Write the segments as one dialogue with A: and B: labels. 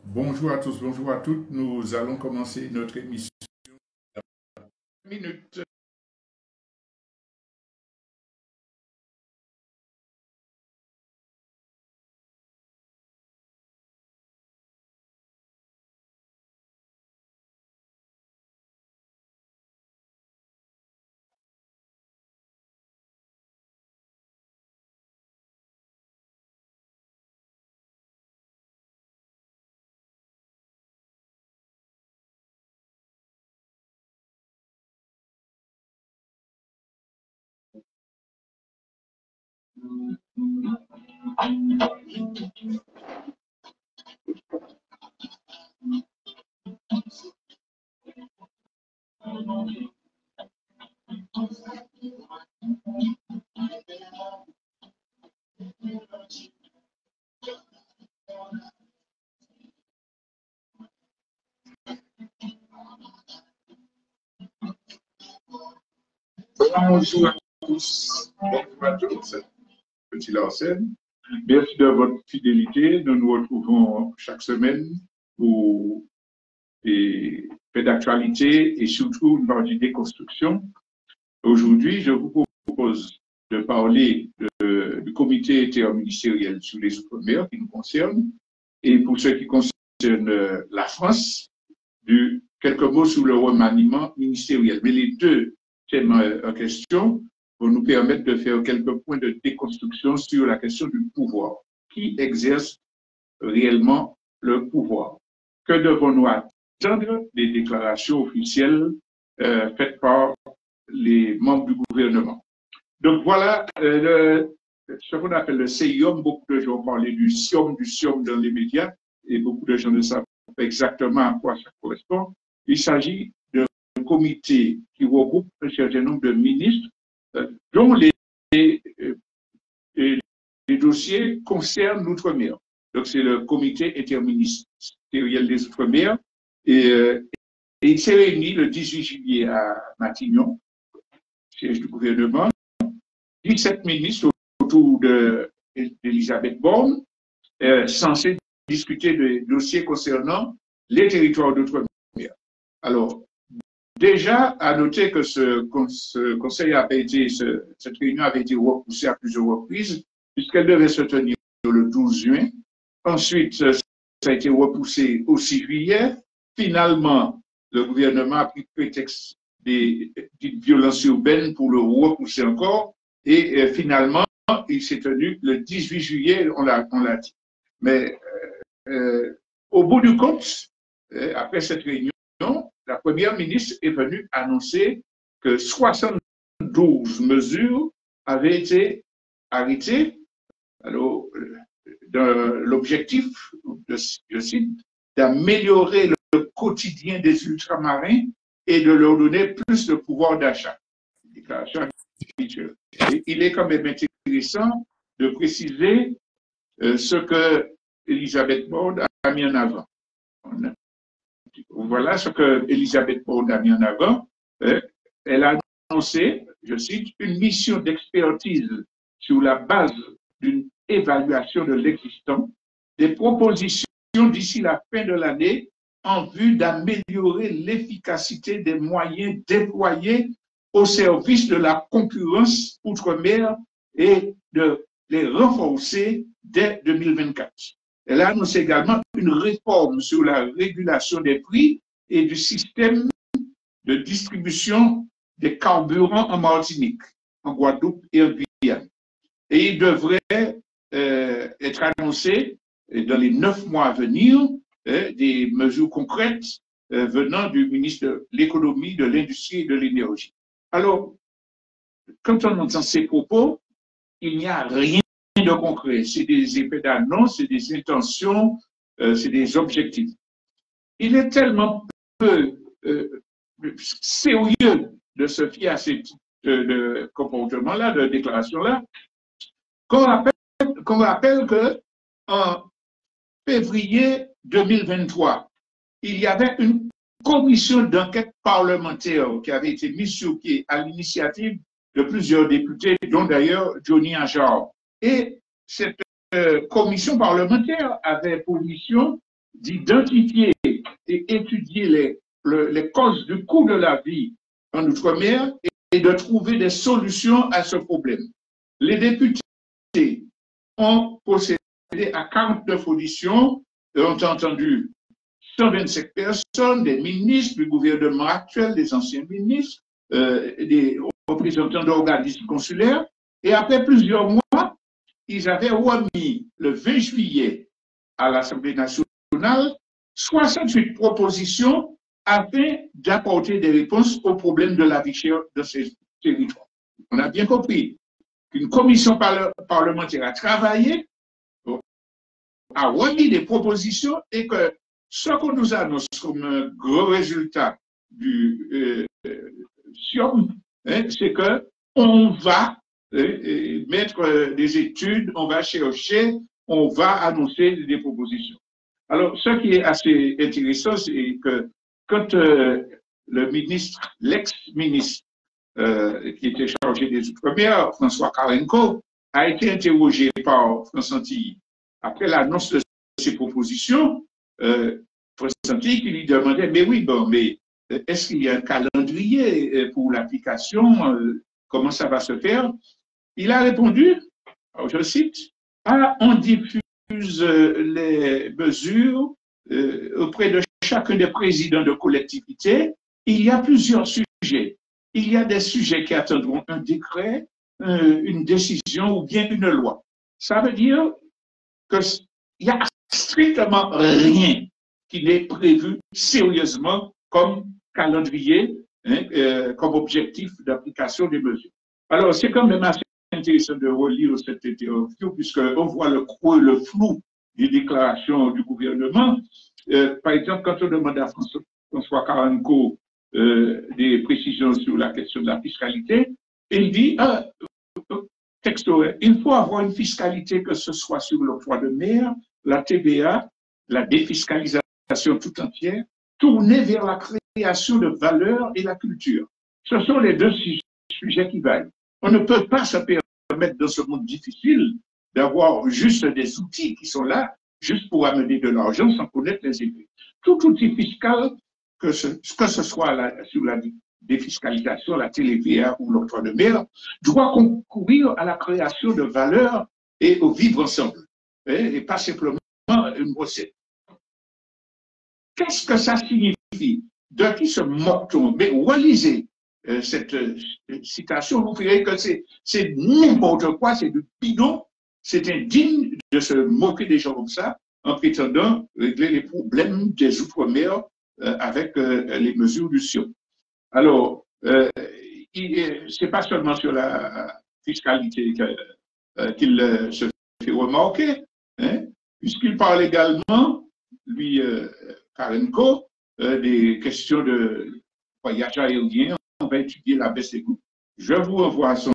A: Bonjour à tous, bonjour à toutes. Nous allons commencer notre émission dans 1 minute. Bonjour à tous, bonjour à tous, petit Larsen. Merci de votre fidélité. Nous nous retrouvons chaque semaine pour des faits d'actualité et surtout une partie des constructions. Aujourd'hui, je vous propose de parler du comité interministériel sur les Outre-mer qui nous concerne et pour ce qui concerne la France, quelques mots sur le remaniement ministériel. Mais les deux thèmes en question vont nous permettre de faire quelques points de déconstruction sur la question du pouvoir. Qui exerce réellement le pouvoir? Que devons-nous attendre des déclarations officielles faites par les membres du gouvernement? Donc voilà ce qu'on appelle le CIOM. Beaucoup de gens ont parlé du SIOM dans les médias et beaucoup de gens ne savent pas exactement à quoi ça correspond. Il s'agit d'un comité qui regroupe un certain nombre de ministres dont les dossiers concernent l'outre-mer. Donc c'est le comité interministériel des outre-mer et il s'est réuni le 18 juillet à Matignon, siège du gouvernement, 17 ministres autour d'Elisabeth Borne, censés discuter des dossiers concernant les territoires d'outre-mer. Alors, déjà, à noter que ce conseil cette réunion avait été repoussée à plusieurs reprises, puisqu'elle devait se tenir le 12 juin. Ensuite, ça a été repoussé au 6 juillet. Finalement, le gouvernement a pris prétexte des violences urbaines pour le repousser encore. Et finalement, il s'est tenu le 18 juillet, on l'a dit. Mais au bout du compte, après cette réunion, la première ministre est venue annoncer que 72 mesures avaient été arrêtées. Alors, l'objectif, je cite, d'améliorer le quotidien des ultramarins et de leur donner plus de pouvoir d'achat. Déclaration habituelle. Il est quand même intéressant de préciser ce que Elisabeth Borne a mis en avant. Voilà ce que Elisabeth Borne a mis en avant. Elle a annoncé, je cite, une mission d'expertise sur la base d'une évaluation de l'existant, des propositions d'ici la fin de l'année en vue d'améliorer l'efficacité des moyens déployés au service de la concurrence outre-mer et de les renforcer dès 2024. Elle a annoncé également une réforme sur la régulation des prix et du système de distribution des carburants en Martinique, en Guadeloupe et en Guyane. Et il devrait être annoncé dans les 9 mois à venir des mesures concrètes venant du ministre de l'Économie, de l'Industrie et de l'Énergie. Alors, quand on entend ces propos, il n'y a rien de concret. C'est des effets d'annonce, c'est des intentions, c'est des objectifs. Il est tellement peu sérieux de se fier à ces types de comportements-là, de déclarations-là, qu'on rappelle qu'en février 2023, il y avait une commission d'enquête parlementaire qui avait été mise sur pied à l'initiative de plusieurs députés, dont d'ailleurs Johnny Ajar. Et cette commission parlementaire avait pour mission d'identifier et étudier les causes du coût de la vie en Outre-mer et de trouver des solutions à ce problème. Les députés ont procédé à 49 auditions et ont entendu 125 personnes, des ministres du gouvernement actuel, des anciens ministres, des représentants d'organismes consulaires. Et après plusieurs mois, ils avaient remis le 20 juillet à l'Assemblée nationale 68 propositions afin d'apporter des réponses aux problèmes de la vie chère de ces territoires. On a bien compris qu'une commission parlementaire a travaillé, a remis des propositions et que ce qu'on nous annonce comme un gros résultat du SIOM, c'est qu'on va mettre des études, on va chercher, on va annoncer des propositions. Alors, ce qui est assez intéressant, c'est que quand le ministre, l'ex-ministre qui était chargé des Outre-mer, François Carenco, a été interrogé par France Antilles après l'annonce de ces propositions, France Antilles qui lui demandait, mais oui, bon, mais est-ce qu'il y a un calendrier pour l'application? Comment ça va se faire? Il a répondu, alors je cite, on diffuse les mesures auprès de chacun des présidents de collectivités. Il y a plusieurs sujets. Il y a des sujets qui attendront un décret, une décision ou bien une loi. Ça veut dire qu'il n'y a strictement rien qui n'est prévu sérieusement comme calendrier, comme objectif d'application des mesures. Alors, c'est quand même assez intéressant de relire cette interview, puisqu'on voit le creux, le flou des déclarations du gouvernement. Par exemple, quand on demande à François Carenco des précisions sur la question de la fiscalité, il dit, texto, il faut avoir une fiscalité, que ce soit sur l'octroi de mer, la TVA, la défiscalisation tout entière, tournée vers la création de valeur et la culture. Ce sont les deux sujets qui valent. On ne peut pas se permettre dans ce monde difficile d'avoir juste des outils qui sont là, juste pour amener de l'argent sans connaître les effets. Tout outil fiscal, que ce soit sur la défiscalisation, la TVA ou l'octroi de mer, doit concourir à la création de valeur et au vivre ensemble, et pas simplement une recette. Qu'est-ce que ça signifie? De qui se moque-t-on? Mais relisez cette citation, vous verrez que c'est n'importe quoi, c'est du bidon, c'est indigne de se moquer des gens comme ça en prétendant régler les problèmes des Outre-mer avec les mesures du SIOM. Alors, c'est pas seulement sur la fiscalité qu'il se fait remarquer, puisqu'il parle également, lui, Carenco, des questions de voyage aérien. On va étudier la baisse des coûts. Je vous renvoie à son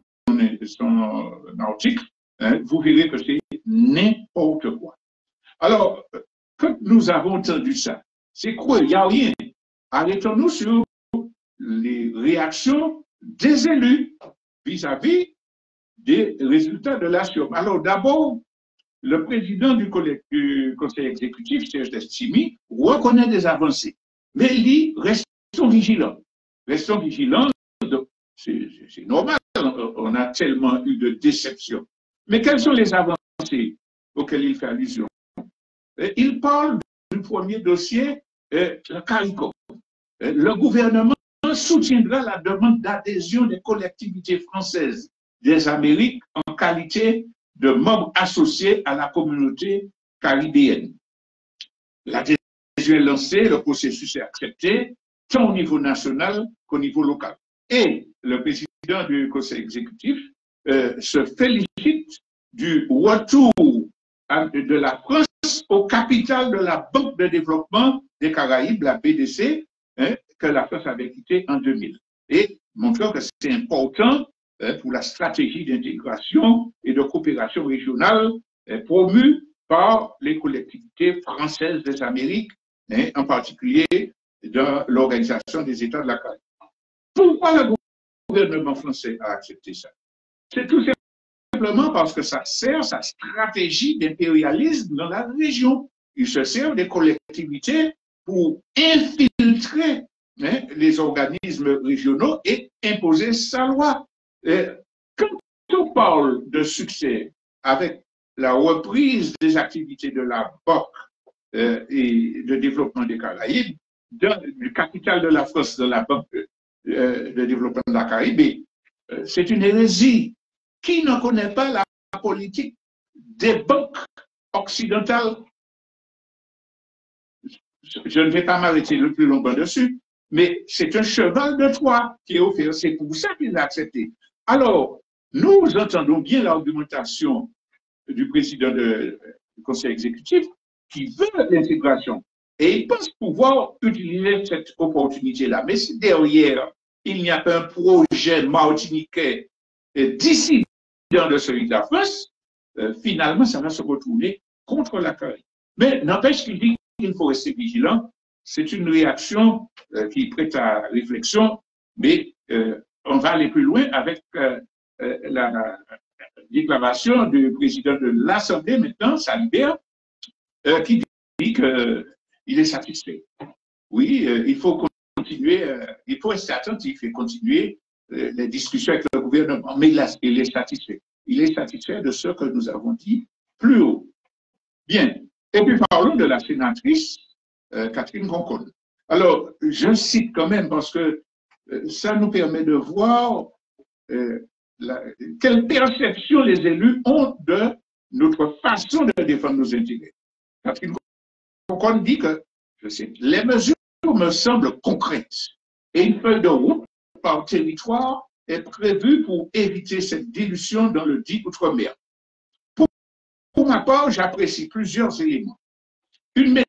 A: article, vous verrez que c'est n'importe quoi. Alors, quand nous avons entendu ça, c'est quoi? Il n'y a rien. Arrêtons-nous sur les réactions des élus vis-à-vis des résultats de la SIOM. Alors, d'abord, le président du conseil exécutif, Serge Destimi, reconnaît des avancées. Mais il dit, restons vigilants. Restons vigilants, c'est normal, on a tellement eu de déceptions. Mais quelles sont les avancées auxquelles il fait allusion? Il parle du premier dossier, CARICOM. Le gouvernement soutiendra la demande d'adhésion des collectivités françaises des Amériques en qualité de membres associés à la communauté caribéenne. L'adhésion est lancée, le processus est accepté, tant au niveau national qu'au niveau local. Et le président du conseil exécutif se félicite du retour de la France au capital de la Banque de développement des Caraïbes, la BDC, que la France avait quittée en 2000. Et montrant que c'est important pour la stratégie d'intégration et de coopération régionale promue par les collectivités françaises des Amériques, en particulier dans l'Organisation des États de la Caraïbe. Pourquoi le gouvernement français a accepté ça? C'est tout simplement parce que ça sert sa stratégie d'impérialisme dans la région. Il se sert des collectivités pour infiltrer les organismes régionaux et imposer sa loi. Quand on parle de succès avec la reprise des activités de la Banque et de développement des Caraïbes, du capital de la France dans la Banque de développement de la Caraïbe, c'est une hérésie. Qui ne connaît pas la politique des banques occidentales? Je ne vais pas m'arrêter le plus longtemps dessus, mais c'est un cheval de Troie qui est offert. C'est pour ça qu'il a accepté. Alors, nous entendons bien l'argumentation du président du conseil exécutif qui veut l'intégration et il pense pouvoir utiliser cette opportunité-là. Mais si derrière, il n'y a pas un projet martiniquais d'ici de celui de la France, finalement, ça va se retourner contre la Caraïbe. Mais n'empêche qu'il dit qu'il faut rester vigilant. C'est une réaction qui prête à réflexion, mais on va aller plus loin avec la déclaration du président de l'Assemblée, maintenant, Salibert, qui dit qu'il est satisfait. Oui, il faut continuer, il faut rester attentif et continuer les discussions avec le gouvernement, mais il est satisfait. Il est satisfait de ce que nous avons dit plus haut. Bien. Et puis parlons de la sénatrice Catherine Conconne. Alors, je cite quand même parce que ça nous permet de voir quelle perception les élus ont de notre façon de défendre nos intérêts. Catherine Conconne dit que, je cite, les mesures me semblent concrètes et une feuille de route par territoire est prévue pour éviter cette dilution dans le dit outre-mer. Pour ma part, j'apprécie plusieurs éléments. Une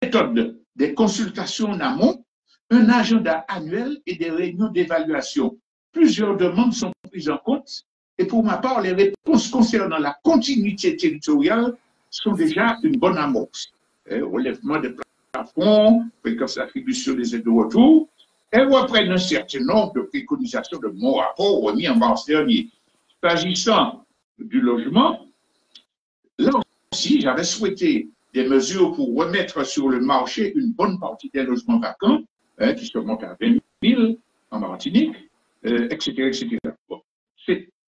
A: méthode des consultations en amont, un agenda annuel et des réunions d'évaluation. Plusieurs demandes sont prises en compte et pour ma part, les réponses concernant la continuité territoriale sont déjà une bonne amorce. Relèvement des plafonds, fréquence d'attribution des aides de retour, elles reprennent un certain nombre de préconisations de mon rapport remis en mars dernier. S'agissant du logement, là aussi, j'avais souhaité des mesures pour remettre sur le marché une bonne partie des logements vacants, qui se montent à 20 000 en Martinique, etc. etc. Bon,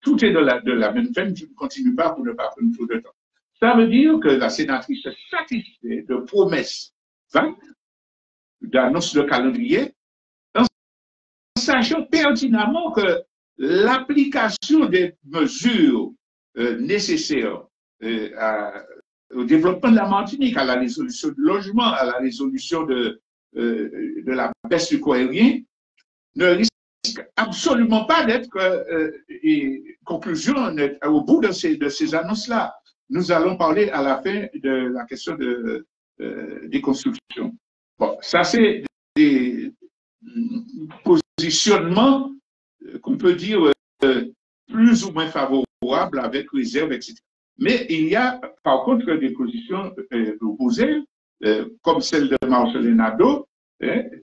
A: tout est de la même veine, je ne continue pas pour ne pas prendre trop de temps. Ça veut dire que la sénatrice est satisfaite de promesses vagues, d'annonces de calendrier, en sachant pertinemment que l'application des mesures nécessaires au développement de la Martinique, à la résolution du logement, à la résolution de la baisse du coût aérien, ne risque absolument pas d'être conclusion au bout de ces annonces-là. Nous allons parler à la fin de la question des constructions. Bon, ça c'est des positionnements qu'on peut dire plus ou moins favorables avec réserve, etc. Mais il y a par contre des positions opposées, comme celle de Marcelin Nadeau,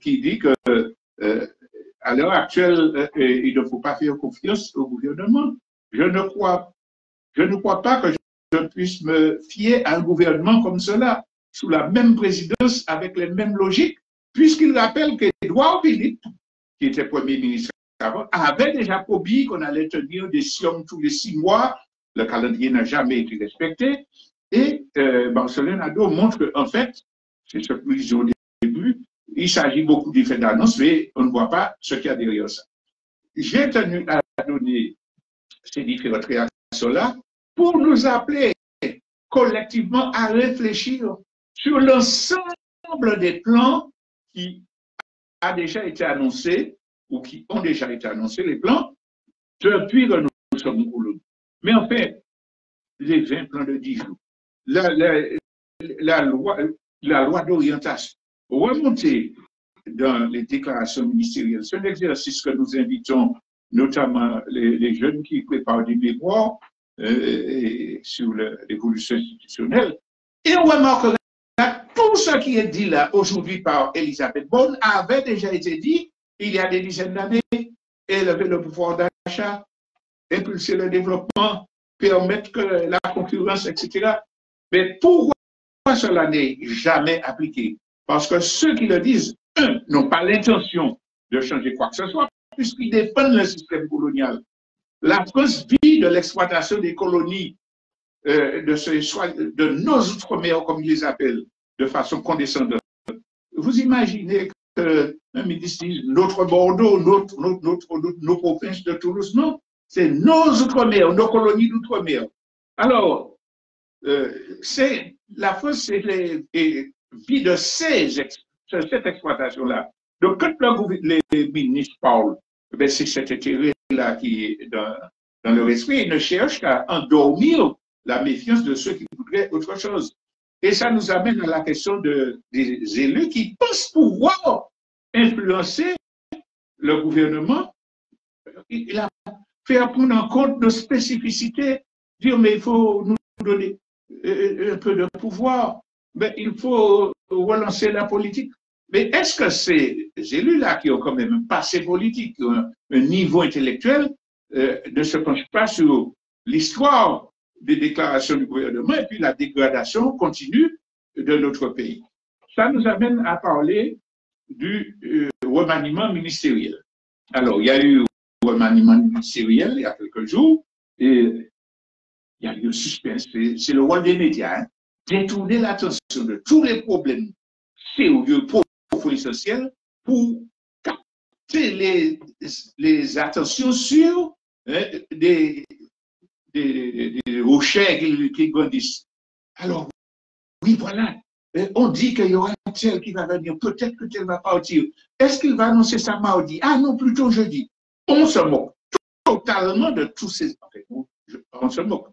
A: qui dit que à l'heure actuelle, il ne faut pas faire confiance au gouvernement. Je ne crois pas que je puisse me fier à un gouvernement comme cela, sous la même présidence, avec les mêmes logiques, puisqu'il rappelle qu'Édouard Philippe, qui était Premier ministre avant, avait déjà promis qu'on allait tenir des sions tous les 6 mois. Le calendrier n'a jamais été respecté. Et Marcelin Nadeau montre qu'en fait, c'est ce que nous disions au début, il s'agit beaucoup d'effets d'annonce, mais on ne voit pas ce qu'il y a derrière ça. J'ai tenu à donner ces différentes réactions-là pour nous appeler collectivement à réfléchir sur l'ensemble des plans qui a déjà été annoncés ou qui ont déjà été annoncés, les plans, depuis que nous sommes au Colombie. Mais en fait, les 20 plans de 10 jours, la loi d'orientation, remonter dans les déclarations ministérielles, c'est un exercice que nous invitons notamment les jeunes qui préparent des mémoires sur l'évolution institutionnelle. Et on remarquera tout ce qui est dit là aujourd'hui par Elisabeth Borne avait déjà été dit il y a des dizaines d'années. Élever le pouvoir d'achat, impulser le développement, permettre que la concurrence, etc. Mais pourquoi cela n'est jamais appliqué? Parce que ceux qui le disent, n'ont pas l'intention de changer quoi que ce soit, puisqu'ils défendent le système colonial. La France vit de l'exploitation des colonies de nos outre-mer, comme ils les appellent, de façon condescendante. Vous imaginez que un ministre dit notre Bordeaux, nos provinces de Toulouse, non, c'est nos outre-mer, nos colonies d'outre-mer. Alors, la France vit de cette exploitation-là. Donc, quand les ministres parlent, ben, c'est cet intérêt-là qui est dans leur esprit. Ils ne cherchent qu'à endormir la méfiance de ceux qui voudraient autre chose. Et ça nous amène à la question des élus qui pensent pouvoir influencer le gouvernement. Il a fait prendre en compte nos spécificités, dire mais il faut nous donner un peu de pouvoir, mais il faut relancer la politique. Mais est-ce que ces élus-là qui ont quand même un passé politique, un niveau intellectuel, ne se penchent pas sur l'histoire des déclarations du gouvernement et puis la dégradation continue de notre pays? Ça nous amène à parler du remaniement ministériel. Alors, il y a eu un remaniement ministériel il y a quelques jours et il y a eu un suspense. C'est le rôle des médias, hein, détourner l'attention de tous les problèmes sérieux, profonds, essentiels pour capter les attentions sur des rochers qui grandissent. Alors, oui, voilà. On dit qu'il y aura un tel qui va venir, peut-être que tel va partir. Est-ce qu'il va annoncer ça mardi? Ah non, plutôt jeudi. On se moque totalement de tous ces... On se moque.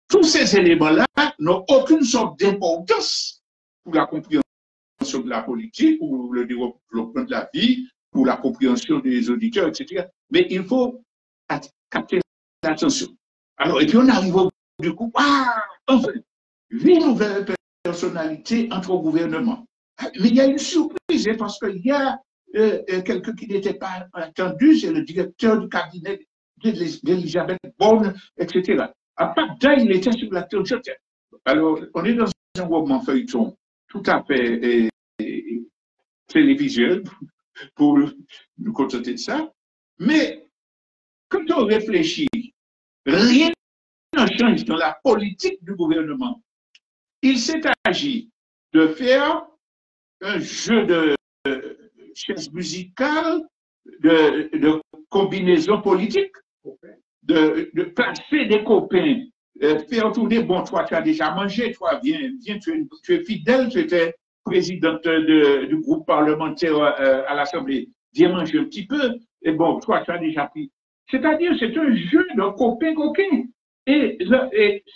A: Tous ces éléments-là n'ont aucune sorte d'importance pour la compréhension de la politique, pour le développement de la vie, pour la compréhension des auditeurs, etc. Mais il faut capter l'attention. Alors, et puis on arrive au du coup, enfin, une nouvelle personnalité entre au gouvernement. Mais il y a une surprise, hein, parce qu'il y a quelqu'un qui n'était pas attendu, c'est le directeur du cabinet d'Elisabeth Borne, etc. À part ça, il était sur la théorie. Alors, on est dans un roman feuilleton tout à fait télévisuel pour nous contenter de ça. Mais quand on réfléchit, rien ne change dans la politique du gouvernement. Il s'est agi de faire un jeu de chaises musicales, de combinaisons politiques, de placer des copains, faire tourner, bon, toi, tu as déjà mangé, toi, viens, tu es fidèle, tu étais présidente du groupe parlementaire à l'Assemblée, viens manger un petit peu, et bon, toi, tu as déjà pris. C'est-à-dire, c'est un jeu de copains-coquins. Et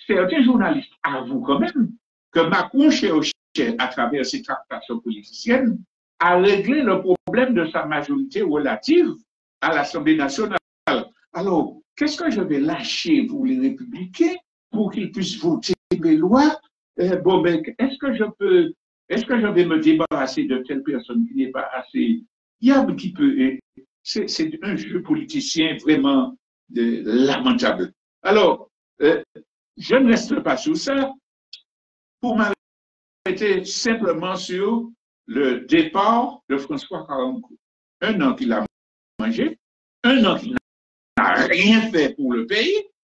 A: certains journalistes avouent quand même que Macron cherchait, à travers ses tractations politiciennes, à régler le problème de sa majorité relative à l'Assemblée nationale. Alors, qu'est-ce que je vais lâcher pour les Républicains pour qu'ils puissent voter mes lois? Bon, ben, est-ce que je vais me débarrasser de telle personne qui n'est pas assez fiable, qui peut... C'est un jeu politicien vraiment lamentable. Alors, je ne reste pas sur ça pour m'arrêter simplement sur le départ de François Carencourt. Un an qu'il a mangé, un an qu'il n'a rien fait pour le pays,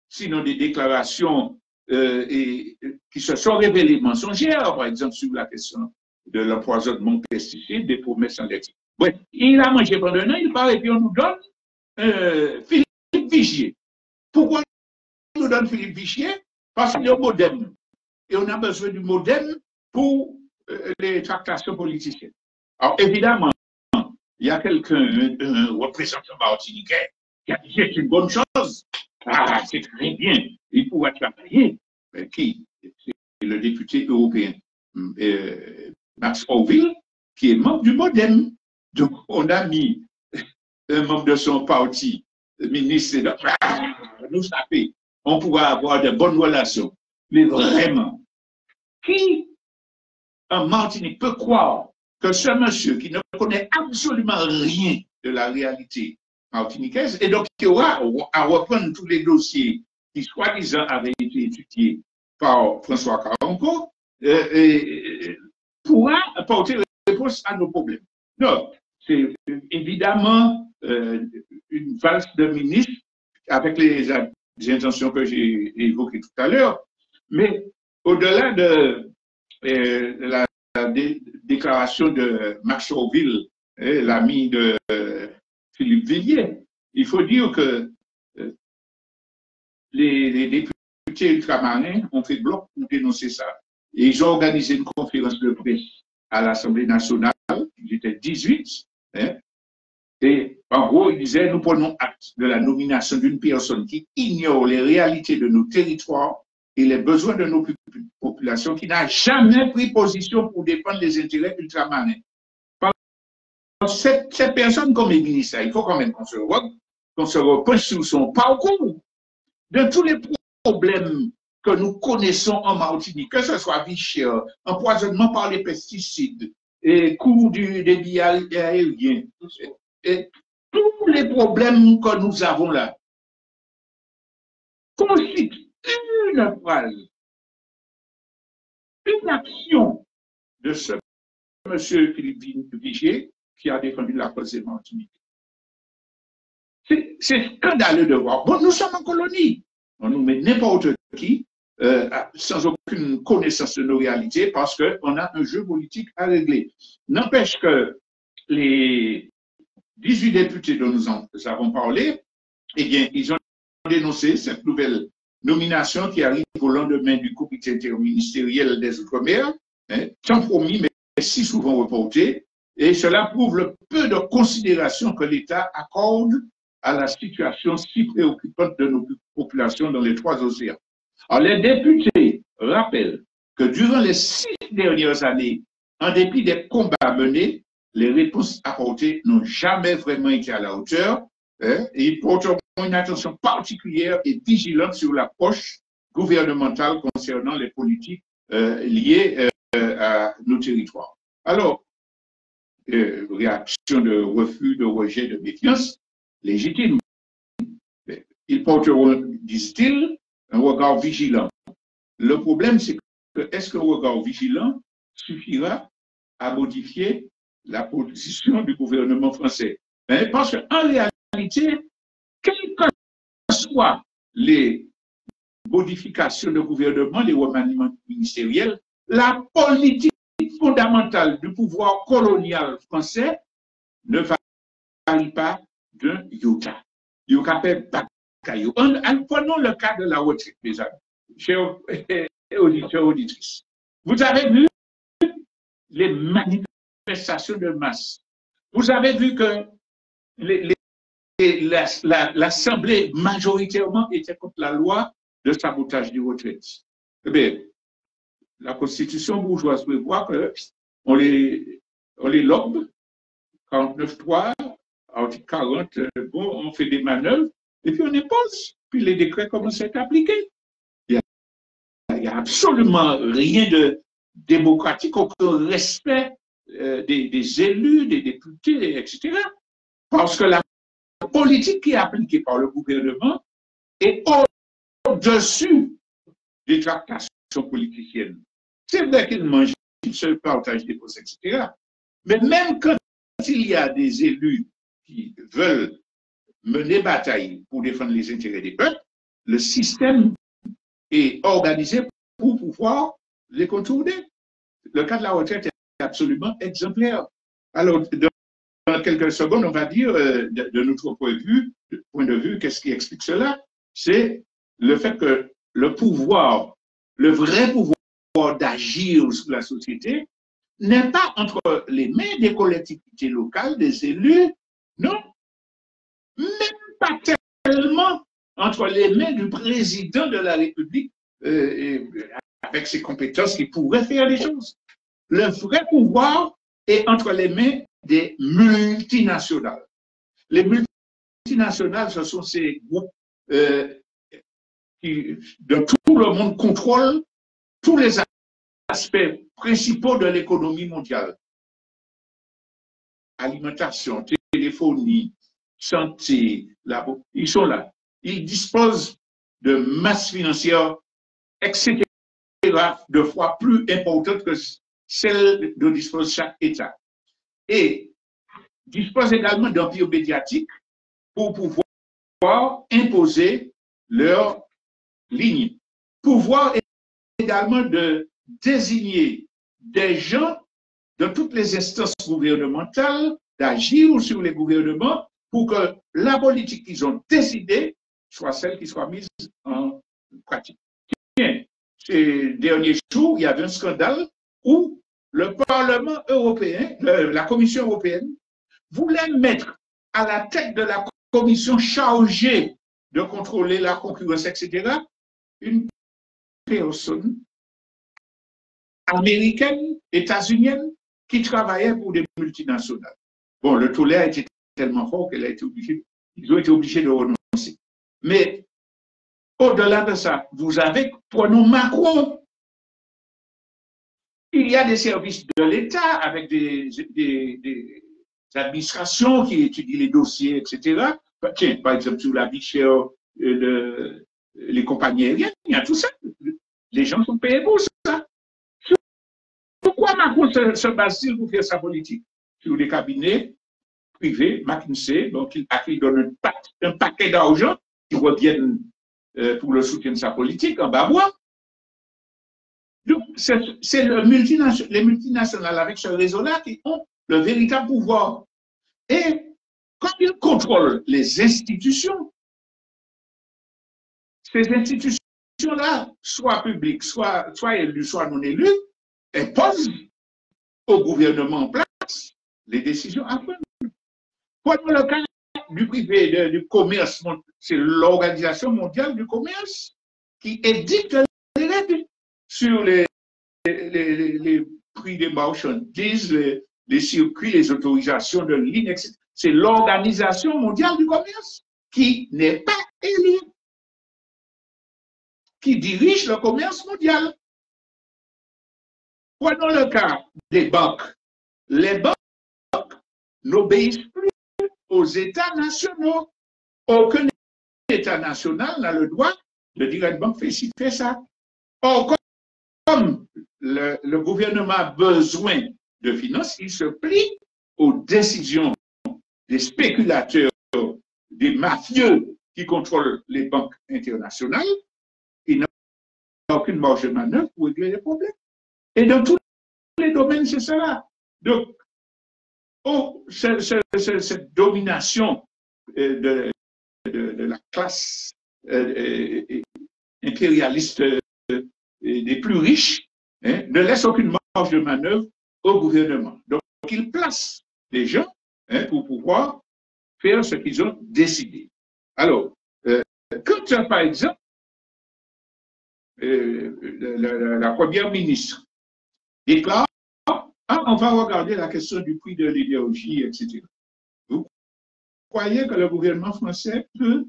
A: sinon des déclarations qui se sont révélées mensongères, par exemple sur la question de l'empoisonnement pesticide, des promesses en lettres. Ouais, il a mangé pendant un an, il part et puis on nous donne Philippe Vigier. Pourquoi on nous donne Philippe Vigier? Parce qu'il est au modem. Et on a besoin du modem pour les tractations politiciennes. Alors évidemment, il y a quelqu'un, un représentant martiniquais, qui a dit c'est une bonne chose. Ah, c'est très bien, il pourra travailler. Mais qui? C'est le député européen Max Orville, qui est membre du modem. Donc, on a mis un membre de son parti, le ministre, nous saper. On pourra avoir de bonnes relations. Mais vraiment, qui en Martinique peut croire que ce monsieur qui ne connaît absolument rien de la réalité martiniquaise, et donc qui aura à reprendre tous les dossiers qui, soi-disant, avaient été étudiés par François Caronco, pourra apporter réponse à nos problèmes. Non, c'est évidemment une valse de ministre avec les intentions que j'ai évoquées tout à l'heure, mais au-delà de la déclaration de Max Sauville, l'ami de Philippe Villiers, il faut dire que les députés ultramarins ont fait bloc pour dénoncer ça. Et ils ont organisé une conférence de presse à l'Assemblée nationale, ils étaient 18, et en gros, ils disaient, nous prenons acte de la nomination d'une personne qui ignore les réalités de nos territoires et les besoins de nos populations, qui n'a jamais pris position pour défendre les intérêts ultramarins. Cette personne comme est ministre, il faut quand même qu'on se repenche sur son parcours de tous les problèmes que nous connaissons en Martinique, que ce soit vie chère, empoisonnement par les pesticides, et coût du débit aérien, et tous les problèmes que nous avons là constituent une phrase, une action de ce monsieur Philippe Vigier qui a défendu la cause des Martiniques. C'est scandaleux de voir. Bon, nous sommes en colonie. On nous met n'importe qui sans aucune connaissance de nos réalités parce qu'on a un jeu politique à régler. N'empêche que les 18 députés dont nous avons parlé, eh bien, ils ont dénoncé cette nouvelle nomination qui arrive au lendemain du comité interministériel des Outre-mer, tant promis, mais si souvent reporté, et cela prouve le peu de considération que l'État accorde à la situation si préoccupante de nos populations dans les 3 océans. Alors, les députés rappellent que durant les 6 dernières années, en dépit des combats menés, les réponses apportées n'ont jamais vraiment été à la hauteur, et ils porteront une attention particulière et vigilante sur l'approche gouvernementale concernant les politiques liées à nos territoires. Alors, réaction de refus, de rejet, de méfiance, légitime. Ils porteront, disent-ils, un regard vigilant. Le problème, c'est que est-ce qu'un regard vigilant suffira à modifier la position du gouvernement français? Parce qu'en réalité, quelles que soient les modifications de gouvernement, les remaniements ministériels, la politique fondamentale du pouvoir colonial français ne varie pas d'un iota. Prenons le cas de la retraite, mes amis, chers auditeurs, auditrices. Vous avez vu les manifestations de masse. Vous avez vu que l'Assemblée majoritairement était contre la loi de sabotage des retraites. Eh bien, la Constitution bourgeoise prévoit qu'on les lobe, 49.3, article 40, bon, on fait des manœuvres, et puis on impose, puis les décrets commencent à être appliqués. Il n'y a absolument rien de démocratique, aucun respect des élus, des députés, etc. Parce que la politique qui est appliquée par le gouvernement est au-dessus des tractations politiciennes. C'est vrai qu'ils mangent, ils se partagent des postes, etc. Mais même quand il y a des élus qui veulent mener bataille pour défendre les intérêts des peuples, le système est organisé pour pouvoir les contourner. Le cas de la retraite est absolument exemplaire. Alors, dans quelques secondes, on va dire, de notre point de vue, qu'est-ce qui explique cela? C'est le fait que le pouvoir, le vrai pouvoir d'agir sur la société, n'est pas entre les mains des collectivités locales, des élus, non, même pas tellement entre les mains du président de la République avec ses compétences qui pourrait faire les choses. Le vrai pouvoir est entre les mains des multinationales. Les multinationales, ce sont ces groupes qui, de tout le monde, contrôlent tous les aspects principaux de l'économie mondiale. Alimentation, téléphonie, santé, ils sont là. Ils disposent de masse financière, etc., de fois plus importante que celle dont dispose chaque État. Et disposent également d'empires médiatiques pour pouvoir imposer leur ligne. Pouvoir également de désigner des gens dans toutes les instances gouvernementales, d'agir sur les gouvernements pour que la politique qu'ils ont décidée soit celle qui soit mise en pratique. Bien, ces derniers jours, il y avait un scandale où le Parlement européen, la Commission européenne, voulait mettre à la tête de la commission chargée de contrôler la concurrence, etc., une personne américaine, états-unienne, qui travaillait pour des multinationales. Bon, le tollé a été tellement fort qu'elle a été obligée, ils ont été obligés de renoncer. Mais au-delà de ça, vous avez, prenons Macron, il y a des services de l'État avec des administrations qui étudient les dossiers, etc. Tiens, par exemple, sur la vie chère, les compagnies aériennes, il y a tout ça. Les gens sont payés pour ça. Pourquoi Macron se base-t-il pour faire sa politique? Sur des cabinets privés, McKinsey, donc il donne un paquet d'argent qui reviennent pour le soutien de sa politique en bas bois. Donc, c'est les multinationales avec ce réseau-là qui ont le véritable pouvoir. Et quand ils contrôlent les institutions, ces institutions-là, soit publiques, soit élues, soit non élues, elles posent au gouvernement en place les décisions à prendre. Prenons le cas du privé, du commerce, c'est l'Organisation mondiale du commerce qui édicte les règles sur les prix des marchandises, les circuits, les autorisations de ligne, etc. C'est l'Organisation mondiale du commerce qui n'est pas élue, qui dirige le commerce mondial. Prenons le cas des banques. Les banques n'obéissent plus aux États nationaux. Aucun État national n'a le droit de dire à une banque, fais ci, fais ça. Or, comme le gouvernement a besoin de finances, il se plie aux décisions des spéculateurs, des mafieux qui contrôlent les banques internationales. Il n'a aucune marge de manœuvre pour régler les problèmes. Et dans tous les domaines, c'est cela. Donc, cette domination de la classe impérialiste des plus riches ne laisse aucune marge de manœuvre au gouvernement. Donc, il place les gens pour pouvoir faire ce qu'ils ont décidé. Alors, quand, par exemple, la première ministre déclare on va regarder la question du prix de l'énergie, etc. Vous croyez que le gouvernement français peut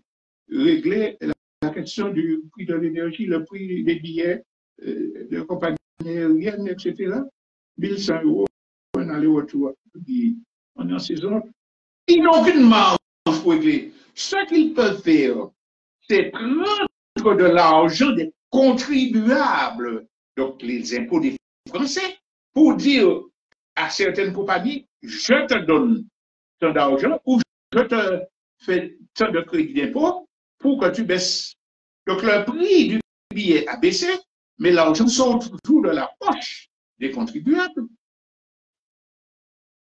A: régler la question du prix de l'énergie, le prix des billets de compagnie aérienne, etc. 1100 €, un aller-retour, on est en saison. Ils n'ont aucune marge pour régler. Ce qu'ils peuvent faire, c'est prendre de l'argent des contribuables, donc les impôts des Français, pour dire à certaines compagnies, je te donne tant d'argent ou je te fais tant de crédit d'impôt pour que tu baisses. Donc le prix du billet a baissé, mais l'argent sort toujours de la poche des contribuables.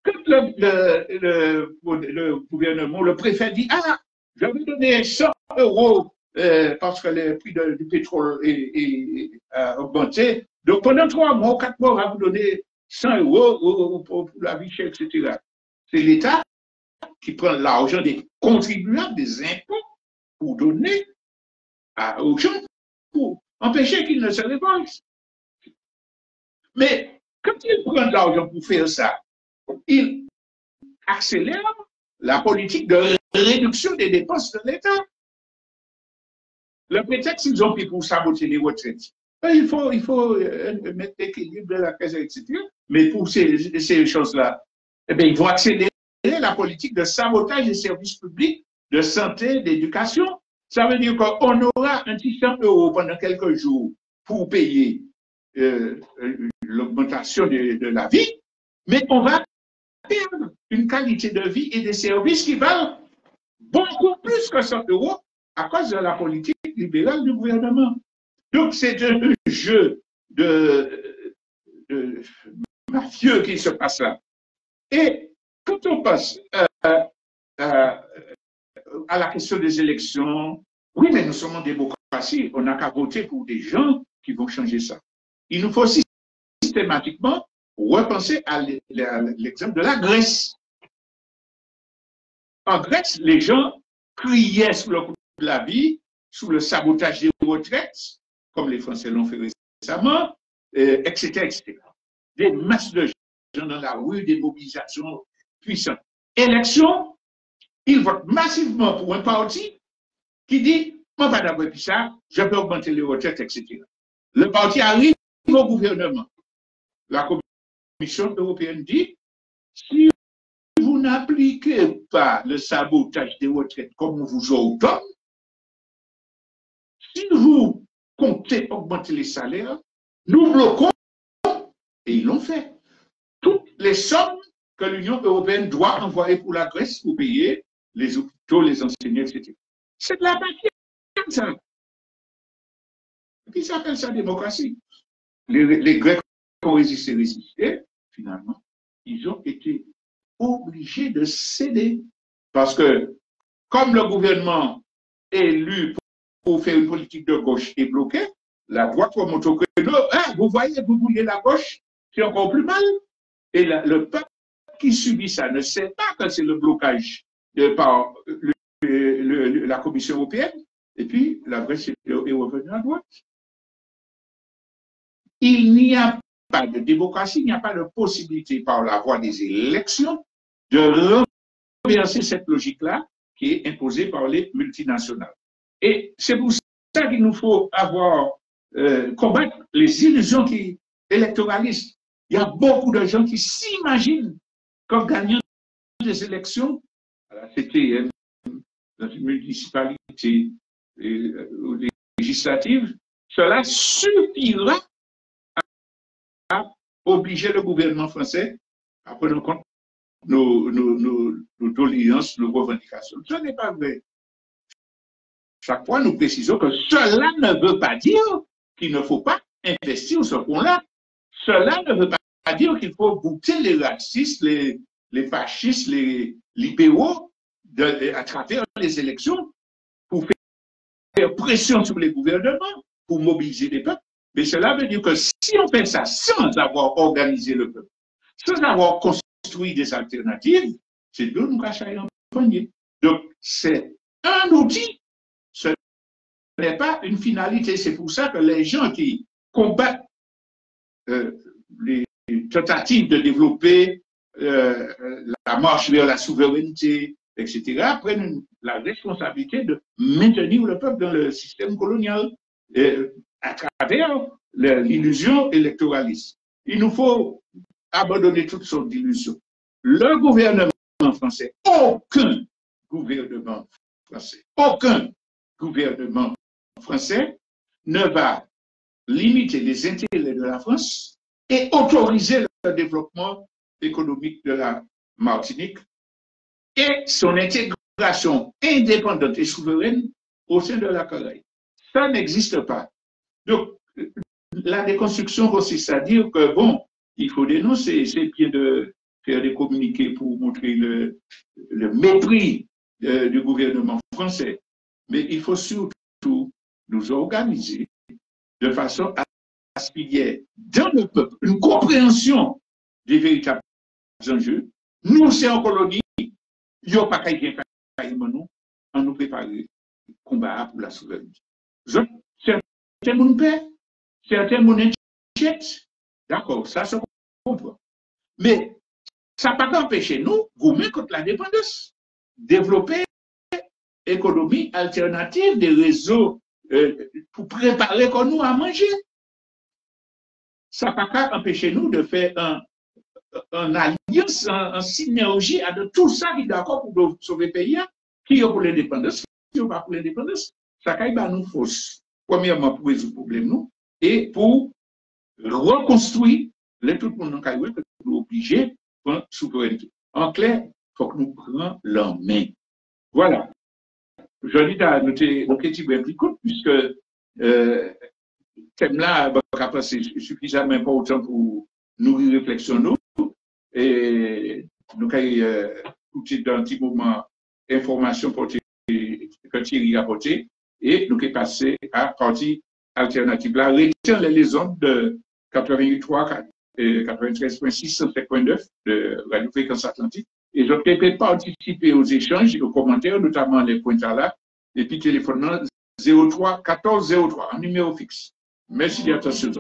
A: Quand le gouvernement, le préfet dit, je vais donner 100 € parce que le prix du pétrole a augmenté. Donc pendant 3 mois ou 4 mois, on va vous donner 100 € pour la vie chère, etc. C'est l'État qui prend l'argent des contribuables, des impôts, pour donner aux gens, pour empêcher qu'ils ne se révoltent. Mais quand ils prennent l'argent pour faire ça, ils accélèrent la politique de réduction des dépenses de l'État. Le prétexte qu'ils ont pris pour saboter les retraites, Il faut mettre l'équilibre de la caisse, etc. Mais pour ces choses-là, eh bien, ils vont accélérer la politique de sabotage des services publics, de santé, d'éducation. Ça veut dire qu'on aura un petit 100 € pendant quelques jours pour payer l'augmentation de la vie, mais on va perdre une qualité de vie et des services qui valent beaucoup plus que 100 € à cause de la politique libérale du gouvernement. Donc, c'est un jeu de mafieux qui se passe là. Et quand on passe à la question des élections, oui, mais nous sommes en démocratie, on n'a qu'à voter pour des gens qui vont changer ça. Il nous faut systématiquement repenser à l'exemple de la Grèce. En Grèce, les gens criaient sous le coup de la vie, sous le sabotage des retraites, comme les Français l'ont fait récemment, etc., etc. Des masses de gens dans la rue, des mobilisations puissantes. Élection, ils votent massivement pour un parti qui dit, moi, pas d'avoir ça, je peux augmenter les retraites, etc. Le parti arrive au gouvernement. La Commission européenne dit, si vous n'appliquez pas le sabotage des retraites comme vous autres, si vous comptez augmenter les salaires, nous bloquons, et ils l'ont fait, toutes les sommes que l'Union européenne doit envoyer pour la Grèce pour payer les hôpitaux, les enseignants, etc. C'est de la matière, ça. Qui s'appelle ça démocratie? Les Grecs ont résisté, finalement, ils ont été obligés de céder. Parce que, comme le gouvernement élu pour faire une politique de gauche est bloqué, la droite remonte au créneau. Ah, vous voyez, vous vouliez la gauche, c'est encore plus mal. Et le peuple qui subit ça ne sait pas que c'est le blocage par la Commission européenne. Et puis, la Grèce est revenue à droite. Il n'y a pas de démocratie, il n'y a pas de possibilité par la voie des élections de renverser cette logique-là qui est imposée par les multinationales. Et c'est pour ça qu'il nous faut combattre les illusions électoralistes. Il y a beaucoup de gens qui s'imaginent qu'en gagnant des élections, c'était dans une municipalité législative, cela suffira à obliger le gouvernement français à prendre en compte nos doléances, nos revendications. Ce n'est pas vrai. Chaque fois, nous précisons que cela ne veut pas dire qu'il ne faut pas investir ce fonds-là. Cela ne veut pas dire qu'il faut bouter les racistes, les fascistes, les libéraux à travers les élections pour faire pression sur les gouvernements, pour mobiliser les peuples. Mais cela veut dire que si on fait ça sans avoir organisé le peuple, sans avoir construit des alternatives, c'est de nous cacher en poignée. Donc, c'est un outil, ce n'est pas une finalité. C'est pour ça que les gens qui combattent les tentatives de développer la marche vers la souveraineté, etc., prennent la responsabilité de maintenir le peuple dans le système colonial à travers l'illusion électoraliste. Il nous faut abandonner toutes sortes d'illusions. Le gouvernement français, aucun gouvernement français ne va limiter les intérêts de la France et autoriser le développement économique de la Martinique et son intégration indépendante et souveraine au sein de la Caraïbe. Ça n'existe pas. Donc, la déconstruction consiste à dire que, bon, il faut dénoncer, c'est bien de faire des communiqués pour montrer le mépris du gouvernement français, mais il faut surtout nous organiser de façon à ce qu'il y ait dans le peuple une compréhension des véritables enjeux. Nous, c'est en colonie, il n'y a pas qu'à y faire en nous préparer combat pour la souveraineté. Certains moun paix, certains moun inquiètent, d'accord, ça se comprend. Mais ça n'a pas empêché nous, goumer contre la dépendance, développer économie alternative, des réseaux pour préparer comme nous à manger. ça ne va pas empêcher nous de faire un alliance, un synergie de tout ça qui est d'accord pour sauver le pays, qui est pour l'indépendance, qui n'est pas pour l'indépendance. Ça va nous force, premièrement, pour résoudre le problème, nous, et pour reconstruire le tout le monde dans le nous obligé pour souveraineté. En clair, il faut que nous prenions la main. Voilà. Je dis à noter le petit peu plus court, puisque thème là, c'est suffisamment important pour nourrir réflexion nous. Et nous avons tout dans un petit moment information que Thierry a apporté et nous avons passé à la partie alternative. Là, retient les ondes de 88.3, 93.6, 107.9 de Radio Fréquence Atlantique. Et je peux participer aux échanges et aux commentaires, notamment les pointeurs là, et puis téléphonant 03 14 03, un numéro fixe. Merci de l'attention.